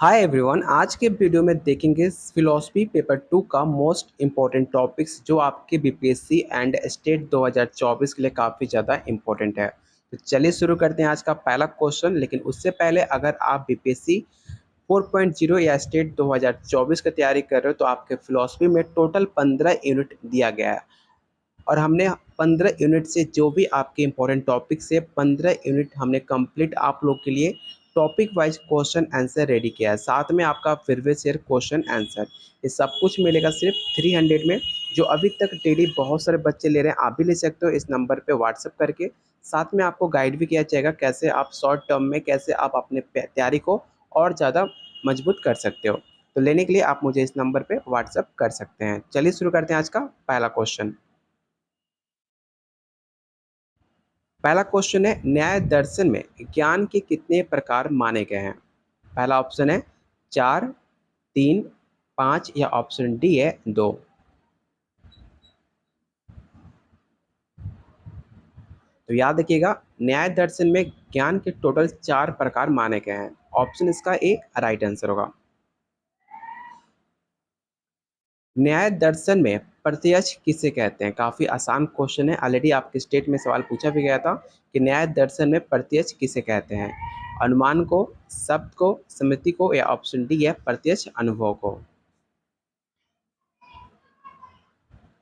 Hi everyone, आज के video में देखेंगे फिलोसफी पेपर 2 का मोस्ट इम्पॉर्टेंट टॉपिक्स जो आपके बीपीएससी एंड स्टेट 2024 के लिए काफ़ी ज़्यादा इम्पोर्टेंट है। तो चलिए शुरू करते हैं आज का पहला क्वेश्चन। लेकिन उससे पहले अगर आप बीपीएससी 4.0 या स्टेट 2024 की तैयारी कर रहे हो तो आपके फिलोसफी में टोटल 15 यूनिट दिया गया है और हमने 15 यूनिट से जो भी आपके इंपॉर्टेंट टॉपिक्स है 15 यूनिट हमने कंप्लीट आप लोग के लिए topic wise question answer ready किया है। साथ में आपका प्रीवियस ईयर क्वेश्चन आंसर ये सब कुछ मिलेगा सिर्फ 300 में। जो अभी तक डेली बहुत सारे बच्चे ले रहे हैं आप भी ले सकते हो इस नंबर पे व्हाट्सअप करके। साथ में आपको गाइड भी किया जाएगा कैसे आप शॉर्ट टर्म में कैसे आप अपने तैयारी को और ज़्यादा मजबूत कर सकते हो। तो लेने के लिए आप मुझे इस नंबर पे व्हाट्सअप कर सकते हैं। चलिए शुरू करते हैं आज का पहला क्वेश्चन। पहला क्वेश्चन है, न्याय दर्शन में ज्ञान के कितने प्रकार माने गए हैं। पहला ऑप्शन है 4, 3, 5 या ऑप्शन डी है 2। तो याद रखिएगा, न्याय दर्शन में ज्ञान के टोटल 4 प्रकार माने गए हैं। ऑप्शन इसका ए राइट आंसर होगा। न्याय दर्शन में प्रत्यक्ष किसे कहते हैं। काफी आसान क्वेश्चन है, ऑलरेडी आपके स्टेट में सवाल पूछा भी गया था कि न्याय दर्शन में प्रत्यक्ष किसे कहते हैं। अनुमान को, शब्द को, स्मृति को या ऑप्शन डी है प्रत्यक्ष अनुभव को।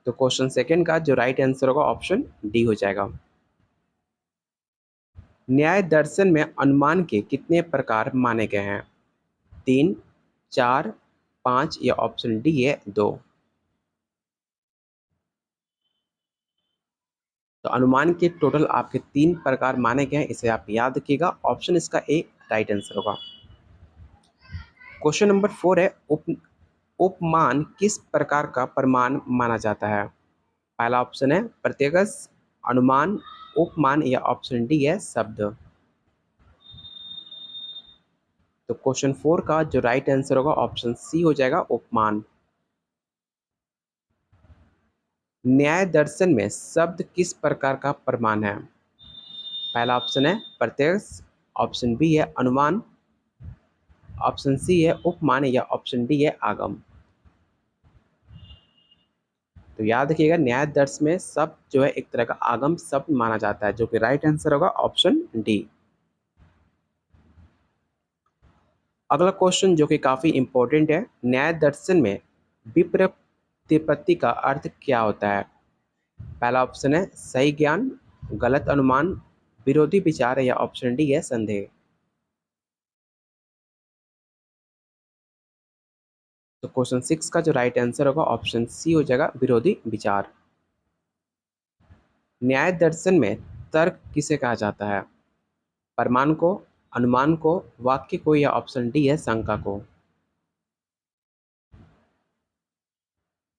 तो क्वेश्चन सेकंड का जो राइट आंसर होगा ऑप्शन डी हो जाएगा। न्याय दर्शन में अनुमान के कितने प्रकार माने गए हैं। 3, 4, 5 या ऑप्शन डी है 2। तो अनुमान के टोटल आपके 3 प्रकार माने गए हैं, इसे आप याद रखिएगा। ऑप्शन इसका ए राइट आंसर होगा। क्वेश्चन नंबर 4 है, उपमान किस प्रकार का प्रमाण माना जाता है। पहला ऑप्शन है प्रत्यक्ष, अनुमान, उपमान या ऑप्शन डी है शब्द। तो क्वेश्चन 4 का जो राइट आंसर होगा ऑप्शन सी हो जाएगा उपमान। न्याय दर्शन में शब्द किस प्रकार का प्रमाण है। पहला ऑप्शन है प्रत्यक्ष, ऑप्शन बी है अनुमान, ऑप्शन सी है उपमान या ऑप्शन डी है आगम। तो याद रखिएगा, न्याय दर्शन में शब्द जो है एक तरह का आगम शब्द माना जाता है, जो कि राइट आंसर होगा ऑप्शन डी। अगला क्वेश्चन जो कि काफी इंपॉर्टेंट है, न्याय दर्शन में विप्रतिपत्ति का अर्थ क्या होता है। पहला ऑप्शन है सही ज्ञान, गलत अनुमान, विरोधी विचार या ऑप्शन डी है संदेह। तो क्वेश्चन 6 का जो राइट आंसर होगा ऑप्शन सी हो जाएगा विरोधी विचार। न्याय दर्शन में तर्क किसे कहा जाता है। प्रमाण को, अनुमान को, वाक्य को या ऑप्शन डी है शंका को।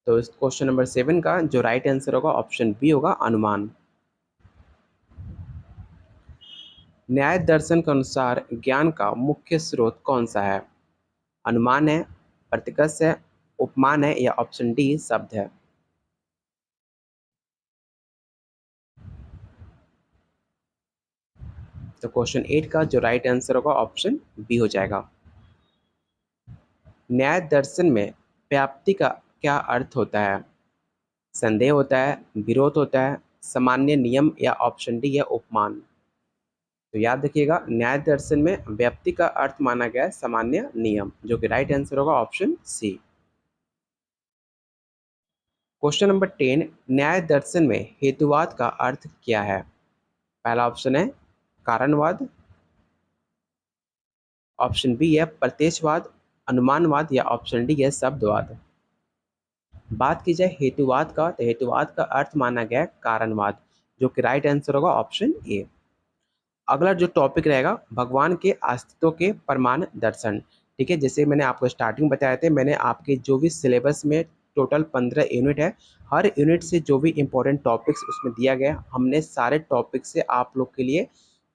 तो इस क्वेश्चन नंबर 7 का जो राइट आंसर होगा ऑप्शन बी होगा अनुमान। न्याय दर्शन के अनुसार ज्ञान का मुख्य स्रोत कौन सा है। अनुमान है, प्रत्यक्ष है, उपमान है या ऑप्शन डी शब्द है। तो क्वेश्चन 8 का जो राइट आंसर होगा ऑप्शन बी हो जाएगा। न्याय दर्शन में व्याप्ति का क्या अर्थ होता है। संदेह होता है, विरोध होता है, सामान्य नियम या ऑप्शन डी है उपमान। तो याद रखिएगा, न्याय दर्शन में व्याप्ति का अर्थ माना गया है सामान्य नियम, जो कि राइट आंसर होगा ऑप्शन सी। क्वेश्चन नंबर 10, न्याय दर्शन में हेतुवाद का अर्थ क्या है। पहला ऑप्शन है कारणवाद, ऑप्शन बी है प्रत्यक्षवाद, अनुमानवाद या ऑप्शन डी है शब्दवाद। बात की जाए हेतुवाद का, तो हेतुवाद का अर्थ माना गया है कारणवाद, जो कि राइट आंसर होगा ऑप्शन ए। अगला जो टॉपिक रहेगा भगवान के अस्तित्व के प्रमाण दर्शन। ठीक है, जैसे मैंने आपको स्टार्टिंग बताए थे, मैंने आपके जो भी सिलेबस में टोटल 15 यूनिट है, हर यूनिट से जो भी इंपॉर्टेंट टॉपिक्स उसमें दिया गया, हमने सारे टॉपिक से आप लोग के लिए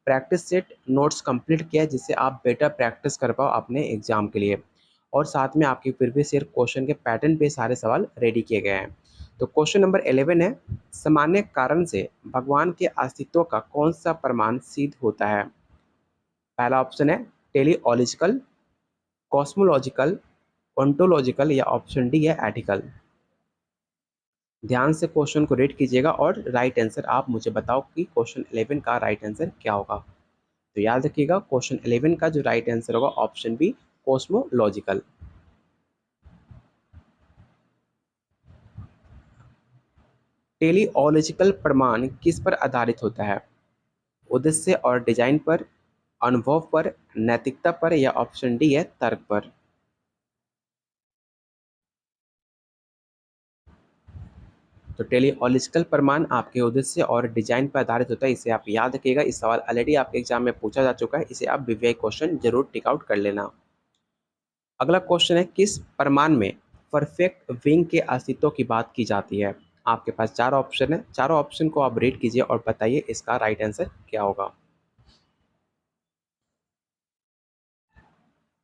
प्रैक्टिस सेट नोट्स कंप्लीट किया है, जिससे आप बेटर प्रैक्टिस कर पाओ अपने एग्जाम के लिए। और साथ में आपके प्रीवियस ईयर क्वेश्चन के पैटर्न पे सारे सवाल रेडी किए गए हैं। तो क्वेश्चन नंबर 11 है, सामान्य कारण से भगवान के अस्तित्व का कौन सा प्रमाण सिद्ध होता है। पहला ऑप्शन है टेलीओलॉजिकल, कॉस्मोलॉजिकल, ओंटोलॉजिकल या ऑप्शन डी है एथिकल। ध्यान से क्वेश्चन को रीड कीजिएगा और राइट आंसर आप मुझे बताओ कि क्वेश्चन 11 का राइट आंसर क्या होगा। तो याद रखिएगा क्वेश्चन 11 का जो राइट आंसर होगा ऑप्शन बी, कॉस्मोलॉजिकल। टेलीओलॉजिकल प्रमाण किस पर आधारित होता है? उद्देश्य और डिजाइन पर, अनुभव पर, नैतिकता पर या ऑप्शन डी है तर्क पर। तो टेलीओलॉजिकल प्रमाण आपके उद्देश्य और डिजाइन पर आधारित होता है, इसे आप याद रखिएगा। इस सवाल ऑलरेडी आपके एग्जाम में पूछा जा चुका है, इसे आप वीवीआई क्वेश्चन जरूर टिक आउट कर लेना। अगला क्वेश्चन है, किस प्रमाण में परफेक्ट विंग के अस्तित्व की बात की जाती है? आपके पास चार ऑप्शन है, चारों ऑप्शन को आप रीड कीजिए और बताइए इसका राइट आंसर क्या होगा।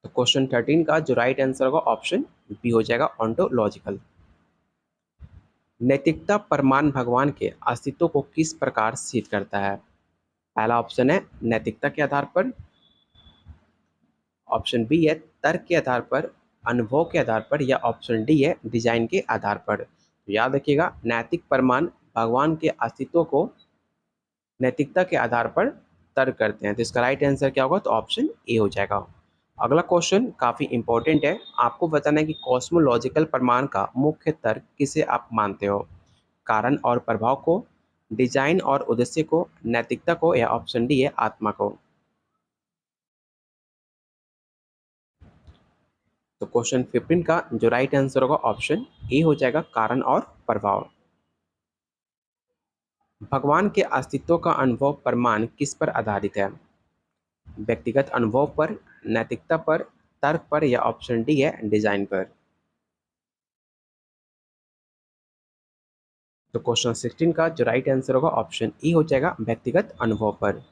तो क्वेश्चन 13 का जो राइट आंसर होगा ऑप्शन बी हो जाएगा, ऑन्टोलॉजिकल। नैतिकता प्रमाण भगवान के अस्तित्व को किस प्रकार सिद्ध करता है? पहला ऑप्शन है नैतिकता के आधार पर, ऑप्शन बी है तर्क के आधार पर, अनुभव के आधार पर या ऑप्शन डी है डिजाइन के आधार पर। तो याद रखिएगा नैतिक प्रमाण भगवान के अस्तित्व को नैतिकता के आधार पर तर्क करते हैं। तो इसका राइट आंसर क्या होगा? तो ऑप्शन ए हो जाएगा। अगला क्वेश्चन काफी इंपॉर्टेंट है, आपको बताना है कि कॉस्मोलॉजिकल प्रमाण का मुख्य तर्क किसे आप मानते हो? कारण और प्रभाव को, डिजाइन और उद्देश्य को, नैतिकता को या ऑप्शन डी है आत्मा को। तो क्वेश्चन 15 का जो राइट आंसर होगा ऑप्शन ए हो जाएगा, कारण और प्रभाव। भगवान के अस्तित्व का अनुभव प्रमाण किस पर आधारित है? व्यक्तिगत अनुभव पर, नैतिकता पर, तर्क पर या ऑप्शन डी है डिजाइन पर। तो क्वेश्चन 16 का जो राइट आंसर होगा ऑप्शन ई हो जाएगा, व्यक्तिगत अनुभव पर।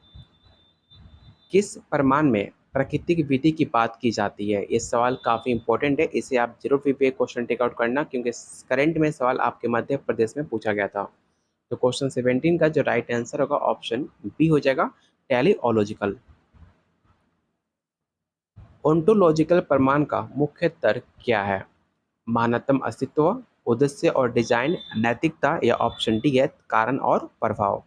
किस प्रमाण में प्राकृतिक विधि की बात की जाती है? ये सवाल काफी इंपॉर्टेंट है, इसे आप जरूर भी पे क्वेश्चन टेक आउट करना, क्योंकि करंट में सवाल आपके मध्य प्रदेश में पूछा गया था। तो क्वेश्चन 17 का जो राइट आंसर होगा ऑप्शन बी हो जाएगा, टेलीओलॉजिकल। ओंटोलॉजिकल प्रमाण का मुख्य तर्क क्या है? महानतम अस्तित्व, उद्देश्य और डिजाइन, नैतिकता या ऑप्शन डी है कारण और प्रभाव।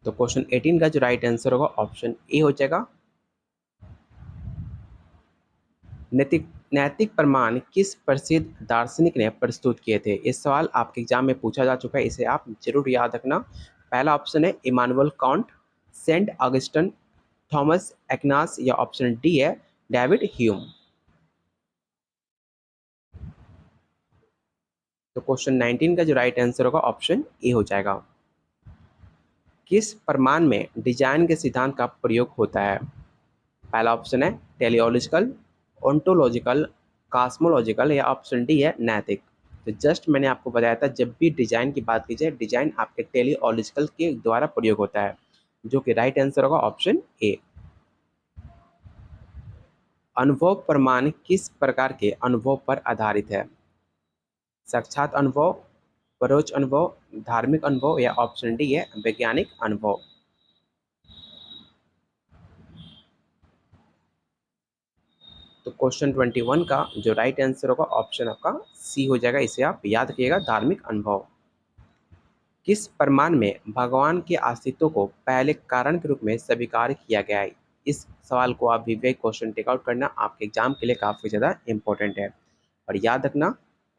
तो क्वेश्चन 18 का जो राइट आंसर होगा ऑप्शन ए हो जाएगा। नैतिक नैतिक प्रमाण किस प्रसिद्ध दार्शनिक ने प्रस्तुत किए थे? इस सवाल आपके एग्जाम में पूछा जा चुका है, इसे आप जरूर याद रखना। पहला ऑप्शन है Immanuel Kant, Saint Augustine, Thomas Aquinas या ऑप्शन डी है डेविड ह्यूम। तो क्वेश्चन 19 का जो राइट आंसर होगा ऑप्शन ए हो जाएगा। किस प्रमाण में डिजाइन के सिद्धांत का प्रयोग होता है? पहला ऑप्शन है टेलीओलॉजिकल, ओंटोलॉजिकल, कॉस्मोलॉजिकल या ऑप्शन डी है नैतिक। तो जस्ट मैंने आपको बताया था, जब भी डिजाइन की बात की जाए, डिजाइन आपके टेलीओलॉजिकल के द्वारा प्रयोग होता है, जो कि राइट आंसर होगा ऑप्शन ए। अनुभव प्रमाण किस प्रकार के अनुभव पर आधारित है? साक्षात अनुभव, परोक्ष अनुभव, धार्मिक अनुभव या ऑप्शन डी है वैज्ञानिक अनुभव। तो क्वेश्चन 21 का जो राइट आंसर होगा ऑप्शन आपका सी हो जाएगा, इसे आप याद रखिएगा, धार्मिक अनुभव। किस प्रमाण में भगवान के अस्तित्व को पहले कारण के रूप में स्वीकार किया गया है? इस सवाल को आप विवेक क्वेश्चन टेक आउट करना, आपके एग्जाम के लिए काफी ज्यादा इंपॉर्टेंट है। और याद रखना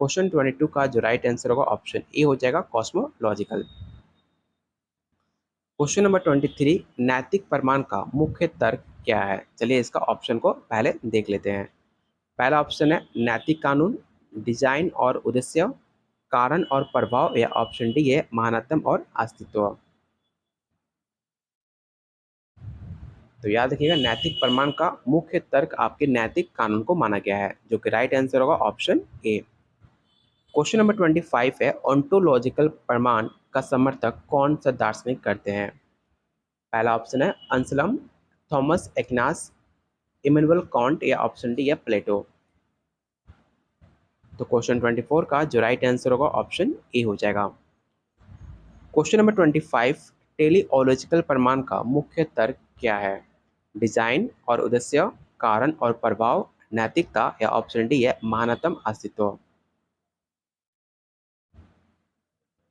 क्वेश्चन 22 का जो राइट आंसर होगा ऑप्शन ए हो जाएगा, कॉस्मोलॉजिकल। क्वेश्चन नंबर 23, नैतिक प्रमाण का मुख्य तर्क क्या है? चलिए इसका ऑप्शन को पहले देख लेते हैं। पहला ऑप्शन है नैतिक कानून, डिजाइन और उद्देश्य, कारण और प्रभाव या ऑप्शन डी है महानतम और अस्तित्व। तो याद रखिएगा नैतिक प्रमाण का मुख्य तर्क आपके नैतिक कानून को माना गया है, जो कि राइट आंसर होगा ऑप्शन ए। क्वेश्चन नंबर 25 है, ओंटोलॉजिकल प्रमाण का समर्थक कौन सा दार्शनिक करते हैं? पहला ऑप्शन है अंसलम, थॉमस एक्नास, इमैनुअल कांट या ऑप्शन डी है प्लेटो। तो क्वेश्चन 24 का जो राइट आंसर होगा ऑप्शन ए हो जाएगा। क्वेश्चन नंबर 25, टेलीओलॉजिकल प्रमाण का मुख्य तर्क क्या है? डिजाइन और उद्देश्य, कारण और प्रभाव, नैतिकता, या ऑप्शन डी है महानतम अस्तित्व।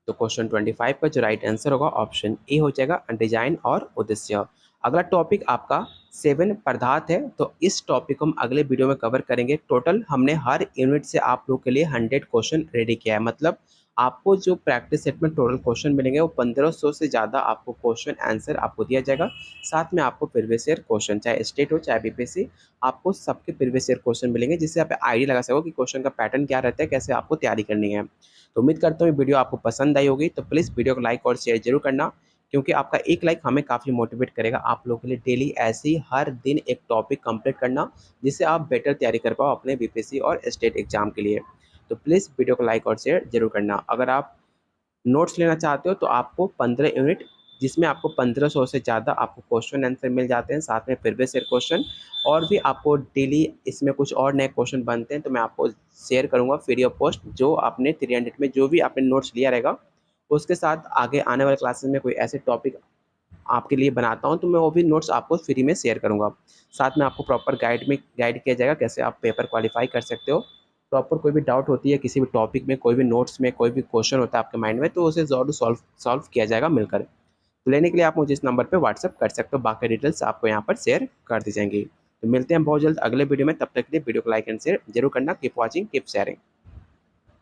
तो क्वेश्चन 25 का जो राइट आंसर होगा ऑप्शन ए हो जाएगा, डिजाइन और उद्देश्य। अगला टॉपिक आपका 7 पदार्थ है। तो इस टॉपिक को हम अगले वीडियो में कवर करेंगे। टोटल हमने हर यूनिट से आप लोग के लिए 100 क्वेश्चन रेडी किया है। मतलब आपको जो प्रैक्टिस सेट में टोटल क्वेश्चन मिलेंगे वो 1500 से ज़्यादा आपको क्वेश्चन आंसर आपको दिया जाएगा। साथ में आपको प्रीवियस ईयर क्वेश्चन, चाहे स्टेट हो चाहे बीपीएससी, आपको सबके प्रीवियस ईयर क्वेश्चन मिलेंगे, जिससे आप आइडिया लगा सको कि क्वेश्चन का पैटर्न क्या रहता है, कैसे आपको तैयारी करनी है। तो उम्मीद करता हूँ ये वीडियो आपको पसंद आई होगी। तो प्लीज़ वीडियो को लाइक और शेयर जरूर करना, क्योंकि आपका एक लाइक हमें काफ़ी मोटिवेट करेगा आप लोगों के लिए डेली ऐसे ही हर दिन एक टॉपिक कंप्लीट करना, जिससे आप बेटर तैयारी कर पाओ अपने बीपीएससी और स्टेट एग्जाम के लिए। तो प्लीज़ वीडियो को लाइक और शेयर जरूर करना। अगर आप नोट्स लेना चाहते हो तो आपको 15 यूनिट, जिसमें आपको 1500 से ज़्यादा आपको क्वेश्चन आंसर मिल जाते हैं, साथ में प्रीवियस ईयर क्वेश्चन, और भी आपको डेली इसमें कुछ और नए क्वेश्चन बनते हैं। तो मैं आपको शेयर करूंगा फ्री ऑफ कॉस्ट, जो आपने 300 में जो भी आपने नोट्स लिया रहेगा, उसके साथ आगे आने वाले क्लासेस में कोई ऐसे टॉपिक आपके लिए बनाता हूं तो मैं वो भी नोट्स आपको फ्री में शेयर करूंगा। साथ में आपको प्रॉपर गाइड किया जाएगा कैसे आप पेपर क्वालिफाई कर सकते हो। प्रॉपर कोई भी डाउट होती है किसी भी टॉपिक में, कोई भी नोट्स में कोई भी क्वेश्चन होता है आपके माइंड में, तो उसे जरूर सॉल्व किया जाएगा मिलकर। तो लेने के लिए आप मुझे इस नंबर पर व्हाट्सअप कर सकते हो, बाकी डिटेल्स आपको यहाँ पर शेयर कर दी जाएंगी। तो मिलते हैं बहुत जल्द अगले वीडियो में, तब तक के लिए वीडियो को लाइक एंड शेयर जरूर करना। Keep watching, keep sharing.